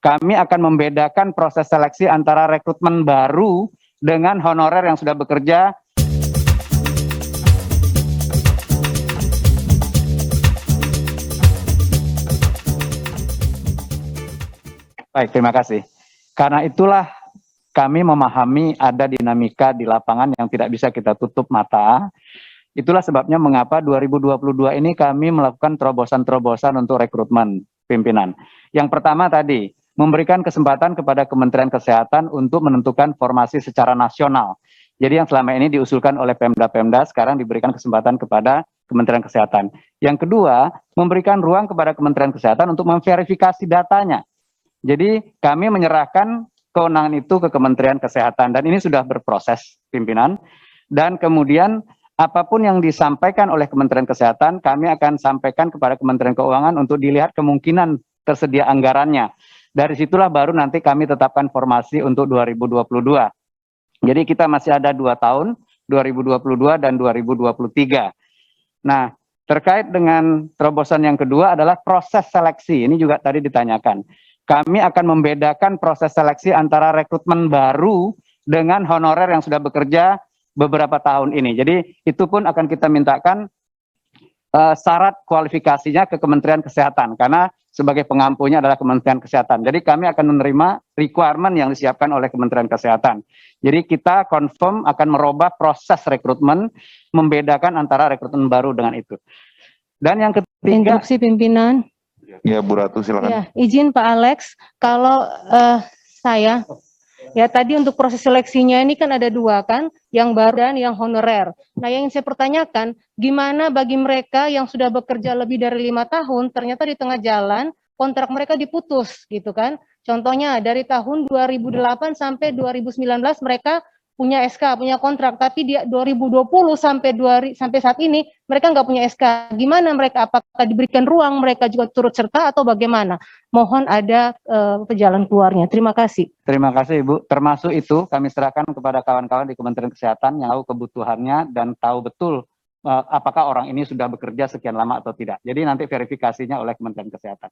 kami akan membedakan proses seleksi antara rekrutmen baru dengan honorer yang sudah bekerja. Baik, terima kasih. Karena itulah kami memahami ada dinamika di lapangan yang tidak bisa kita tutup mata. Itulah sebabnya mengapa 2022 ini kami melakukan terobosan-terobosan untuk rekrutmen pimpinan. Yang pertama tadi, memberikan kesempatan kepada Kementerian Kesehatan untuk menentukan formasi secara nasional. Jadi yang selama ini diusulkan oleh Pemda-Pemda sekarang diberikan kesempatan kepada Kementerian Kesehatan. Yang kedua, memberikan ruang kepada Kementerian Kesehatan untuk memverifikasi datanya. Jadi kami menyerahkan kewenangan itu ke Kementerian Kesehatan dan ini sudah berproses pimpinan. Dan kemudian apapun yang disampaikan oleh Kementerian Kesehatan kami akan sampaikan kepada Kementerian Keuangan untuk dilihat kemungkinan tersedia anggarannya. Dari situlah baru nanti kami tetapkan formasi untuk 2022. Jadi kita masih ada 2 tahun, 2022 dan 2023. Nah, terkait dengan terobosan yang kedua adalah proses seleksi. Ini juga tadi ditanyakan. Kami akan membedakan proses seleksi antara rekrutmen baru dengan honorer yang sudah bekerja beberapa tahun ini. Jadi itu pun akan kita mintakan syarat kualifikasinya ke Kementerian Kesehatan karena sebagai pengampunya adalah Kementerian Kesehatan. Jadi kami akan menerima requirement yang disiapkan oleh Kementerian Kesehatan. Jadi kita confirm akan merubah proses rekrutmen, membedakan antara rekrutmen baru dengan itu. Dan yang ketiga, interupsi pimpinan. Ya, Bu Ratu silakan. Ya, izin Pak Alex, kalau saya, ya tadi untuk proses seleksinya ini kan ada 2 kan, yang baru dan yang honorer. Nah yang saya pertanyakan, gimana bagi mereka yang sudah bekerja lebih dari 5 tahun, ternyata di tengah jalan kontrak mereka diputus gitu kan. Contohnya dari tahun 2008 sampai 2019 mereka punya SK, punya kontrak, tapi di 2020 sampai saat ini mereka nggak punya SK. Gimana mereka? Apakah diberikan ruang mereka juga turut serta atau bagaimana? Mohon ada jalan keluarnya. Terima kasih. Terima kasih Ibu. Termasuk itu kami serahkan kepada kawan-kawan di Kementerian Kesehatan yang tahu kebutuhannya dan tahu betul apakah orang ini sudah bekerja sekian lama atau tidak. Jadi nanti verifikasinya oleh Kementerian Kesehatan.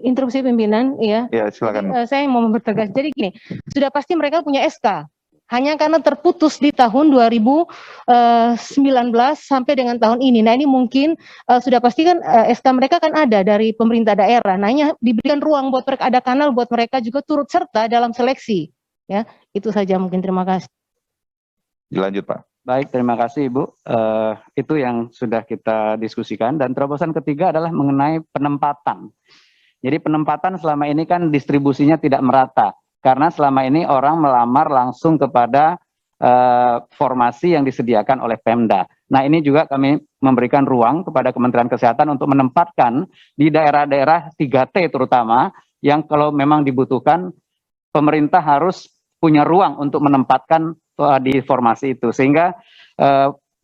Interupsi pimpinan, ya. Ya, silakan. Jadi, saya mau mempertegas. Jadi gini, sudah pasti mereka punya SK. Hanya karena terputus di tahun 2019 sampai dengan tahun ini. Nah ini mungkin sudah pasti kan SK mereka kan ada dari pemerintah daerah. Nah ini diberikan ruang buat mereka, ada kanal buat mereka juga turut serta dalam seleksi. Ya, itu saja mungkin. Terima kasih. Dilanjut Pak. Baik, terima kasih Ibu. Itu yang sudah kita diskusikan. Dan terobosan ketiga adalah mengenai penempatan. Jadi penempatan selama ini kan distribusinya tidak merata. Karena selama ini orang melamar langsung kepada formasi yang disediakan oleh Pemda. Nah ini juga kami memberikan ruang kepada Kementerian Kesehatan untuk menempatkan di daerah-daerah 3T terutama, yang kalau memang dibutuhkan pemerintah harus punya ruang untuk menempatkan di formasi itu sehingga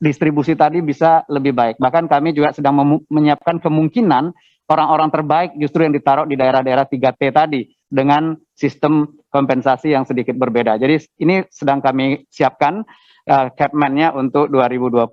distribusi tadi bisa lebih baik. Bahkan kami juga sedang menyiapkan kemungkinan orang-orang terbaik justru yang ditaruh di daerah-daerah 3T tadi dengan sistem kompensasi yang sedikit berbeda. Jadi ini sedang kami siapkan Capman-nya untuk 2022.